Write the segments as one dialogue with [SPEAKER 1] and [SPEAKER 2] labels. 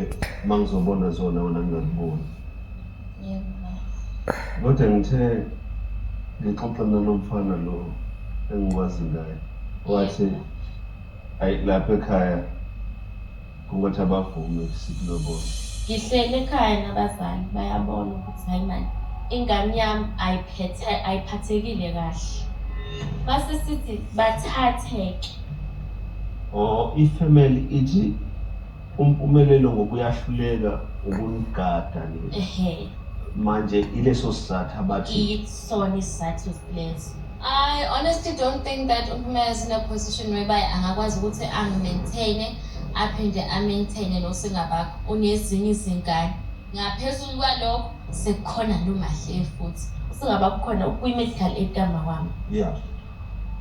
[SPEAKER 1] ke mangizobona zona wena ngingakuboni.
[SPEAKER 2] Yebo.
[SPEAKER 1] Kodwa ngithe ngixoxa nomfana lo engikwazi ngaye. Wathi ayi lapha ekhaya kungathi abavumi sikulobona.
[SPEAKER 2] Ngihlele ekhaya nabazali bayabona ukuthi hayi manje ingane yami ayiphathekile kahle. Base sithi bathatheke.
[SPEAKER 1] Ifamily ithi umpumelelo ngokuyahluleka ukunigada nini. Manje ileso sizathu abathi
[SPEAKER 2] Isona isizathu leso. I honestly don't think that uMpumela is in a position whereby angakwazi ukuthi angimaintaine aphinde amaintaine nosingabakho unezinye izingane. Ngaphezulu kwalokho sekukhona noMahle futhi. Usingabakho khona kwi-medical aid kwami.
[SPEAKER 1] Yeah.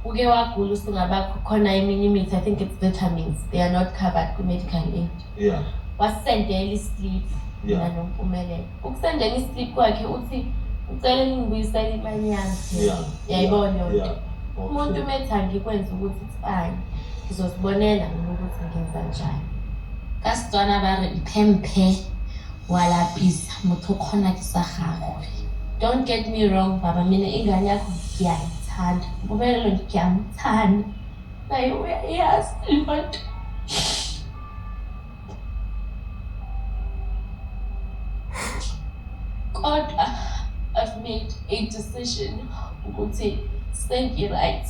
[SPEAKER 2] Uke wagula usingabakho khona eminye imithi, I think it's vitamins. They are not covered kwi-medical aid.
[SPEAKER 1] Yeah.
[SPEAKER 2] Wasendela islip mina noMpumelelo. Ukusendela islip kwakhe uthi ucela ngibuyisele imali yami. Yayibona yonke. Umuntu methi angikwenza ukuthi it's fine. Ngizosibonela ukuthi ngenza njani. Kasitswana ba re phemphe wala pisa motho khona ke sa gago. Don't get me wrong baba, mina ingane yakho ngiyayithanda. Mpumelelo ngiyamthanda. Naye uyayazi lento. Kodwa I've made a decision ukuthi right.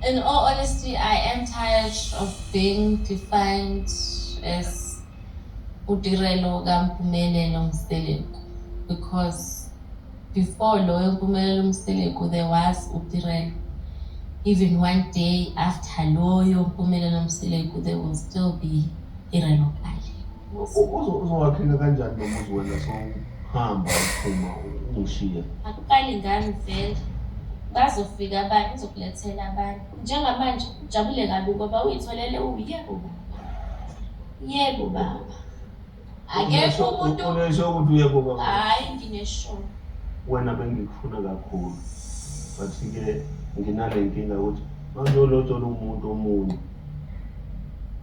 [SPEAKER 2] In all honesty, I am tired of being defined as uDirelo kaMpumelelo Mseleku, because before loyo Mpumelelo Mseleku there was uDirelo. Even one day after loyo Mpumelelo Mseleku there will still be Direlo Kali.
[SPEAKER 1] Uzowakhela kanjani nomuzi wena sohamba uphuma ungishiya?
[SPEAKER 2] Akuqali ngami vele. Bazofika abantu ngizokulethela abantu. Njengamanje ujabule kabi ngoba uyitholele uyebo. Yebo baba. Akekho umuntu
[SPEAKER 1] unesho ukuthi uyebo baba.
[SPEAKER 2] Hayi nginesho.
[SPEAKER 1] Wena bengikufuna kakhulu. Bathi ke nginale inkinga ukuthi mangizolothola umuntu omunye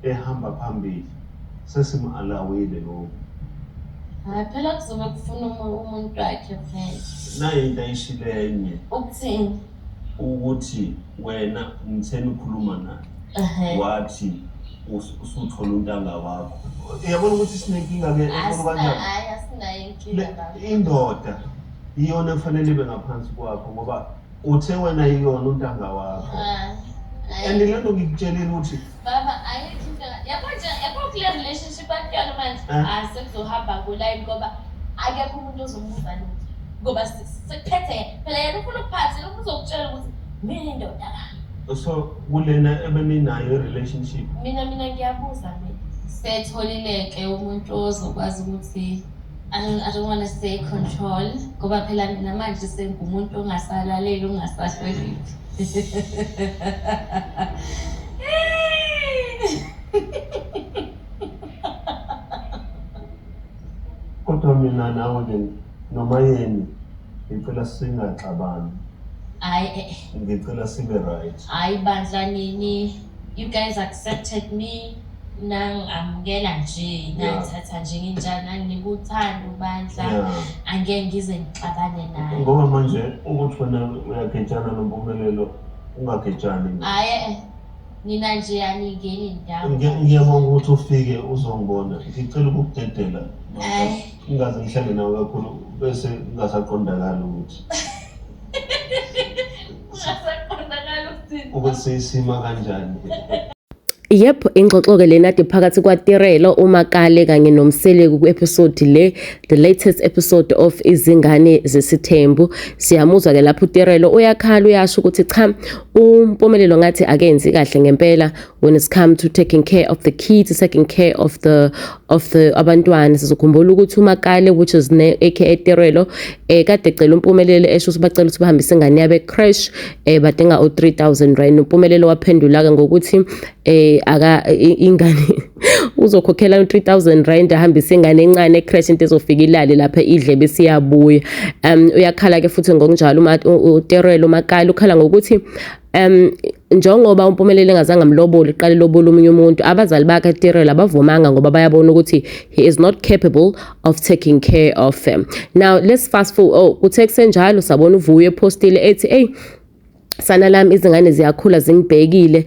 [SPEAKER 1] ehamba phambili sesimalawile lo.
[SPEAKER 2] Hayi phela kuzobe kufuna umuntu wakhe phela.
[SPEAKER 1] Nayi into ayishilenye.
[SPEAKER 2] Ukuthini?
[SPEAKER 1] Ukuthi wena ngitheni ukhuluma naye. Wathi usuthola untanga wakho. Uyabona ukuthi sinenkinga ke
[SPEAKER 2] kanjani? Hayi asinayo inkinga baba.
[SPEAKER 1] Indoda iyona efanele ibe ngaphansi kwakho ngoba uthe wena iyona untanga wakho. And lento ngikutshelile ukuthi
[SPEAKER 2] baba ayikho yabo clear relationship akuyona manje. Sekuzohamba kuline ngoba akekho umuntu ozombuza lutho. Ngoba sekuphethe phela yena ufuna ukuphatha lokho uzokutshela ukuthi mina indoda la.
[SPEAKER 1] So kulena ebeninayo relationship.
[SPEAKER 2] Mina ngiyabuza mina. Setholileke umuntu ozokwazi ukuthi I don't want to say control ngoba phela mina manje sengumuntu ongasalaleli ongasahleleli.
[SPEAKER 1] Kodwa mina nawe ke noma yini ngicela singaxabani.
[SPEAKER 2] Hayi
[SPEAKER 1] ngicela sibe right.
[SPEAKER 2] Hayi bandla nini, you guys accepted me nangamukela nje nangithatha nje nginjani ngikuthanda ubandla angeke ngize ngixabane naye.
[SPEAKER 1] Ngoba manje ukuthi wena uyakhetshana noMpumelelo ungakhetshani.
[SPEAKER 2] Hayi mina nje aningeni indawo.
[SPEAKER 1] Ngiyabonga ukuthi ufike uzongibona. Ngicela ukukudedela. Ingaze ngihlale nawe kakhulu bese ngasaqondakala ukuthi ukuthi sisima kanjani.
[SPEAKER 3] Yep, ingxoxo-ke lena ade phakathi kwaTirelo, uMakale kanye noMseleku ku-episode le, the latest episode of Izingane Zesithembu. Siyamuzwa-ke lapho uTirelo uyakhala uyasho ukuthi cha, uMpumelelo ngathi akenzi kahle ngempela when it's come to taking care of the kids, taking care of the abantwana. Sizokhumbula ukuthi uMakale, which is aka Tirelo, kade ecela uMpumelelo esho ukuthi bacela ukuthi bahambise ingane yabe crash, badinga u 3,000 rand. uMpumelelo waphendula-ke ngokuthi ingane uzokhokhela 3,000 rand ahambise ingane encane ecrash into ezofika ilale lapha idle bese iyabuya. Uyakhala ke futhi ngokunjalo uTerelo Makala ukhala ngokuthi njengoba uMpumelelo engazange amlobole iqale lobola omunye umuntu, abazali bakhe Tirelo abavumanga ngoba bayabona ukuthi he is not capable of taking care of him. Now let's fast forward. Kuthe kusenjalo sabona uVuyo epostile ethi sana lami izingane ziyakhula zingibhekile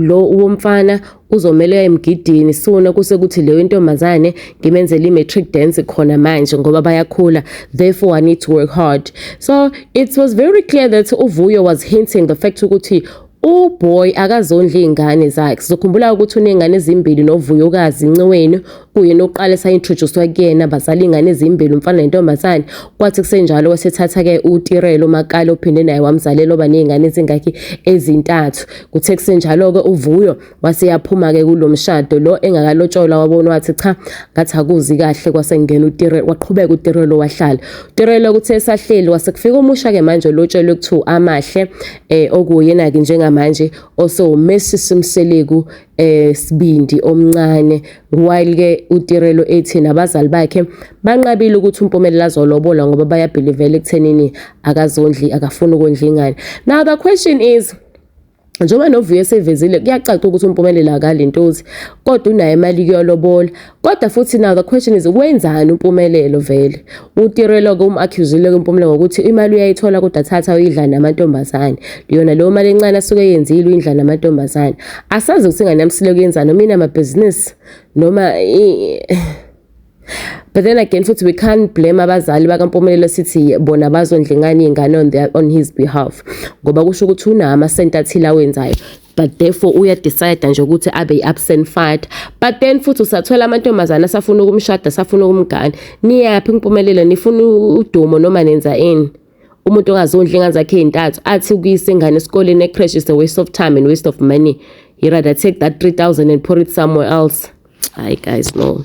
[SPEAKER 3] lo womfana uzomela emgidini sona kusekuthi leyo ntombazane ngimenzele i-matric dance khona manje ngoba bayakhula, therefore I need to work hard. So it was very clear that uVuyo was hinting the fact ukuthi uBoy akazondla izingane zakhe. Sizokhumbula ukuthi unezingane ezimbili noVuyokazi Nciweni kuyena oqala sa-introducewa kuyena bazali izingane ezimbili umfana nentombazane. Kwathi kusenjalo wasethatha ke uTirelo Makala ophinde naye wamzalela oba nezingane ezingakhi ezintathu. Kuthe kusenjalo ke uVuyo waseyaphuma ke kulomshado lo engakalotsholwa wabona wathi cha ngathi akuzi kahle kwasengena uTirelo waqhubeka uTirelo wahlala. uTirelo kuthe esahleli wasekufika umusha ke manje lotshelwe kuthiwa amahle okuyena ke njengamanje osewuMessi Mseleku Sibindi omncane. While ke uTirelo ethi nabazali bakhe banqabile ukuthi uMpumelelo azolobola ngoba bayabhilivela ekuthenini akazondli akafuni ukondla ingane. Now the question is, njengoba noVuyo sevezile kuyacaca ukuthi uMpumelelo akalentozi kodwa unayo imali yolobola, kodwa futhi now the question is wenzani uMpumelelo vele uTirelo ke accusile uMpumelelo ngokuthi imali uyayithola kodwa thatha uyidla namantombazane, yona leyo mali encane asuke yenzile uyidla namantombazane. Asazi ukuthi nganamsile kuyenzana mina ama-business noma but then again futhi we can't blame abazali bakaMpumelelo sithi bona bazondla ingane on his behalf ngoba kusho ukuthi una amasenti athile awenzayo, but therefore uyadecide nje ukuthi abe absent father. But then futhi usathola amantombazana asafuna ukumshada asafuna ukumgana. Niyaphi uMpumelelo nifuna udumo noma nenza ini? Umuntu ongazondla ingane zakhe ezintathu athi ukuyisa ingane esikoleni ecrash is a waste of time and waste of money. He rather take that 3,000 and put it somewhere else. Hi guys, no.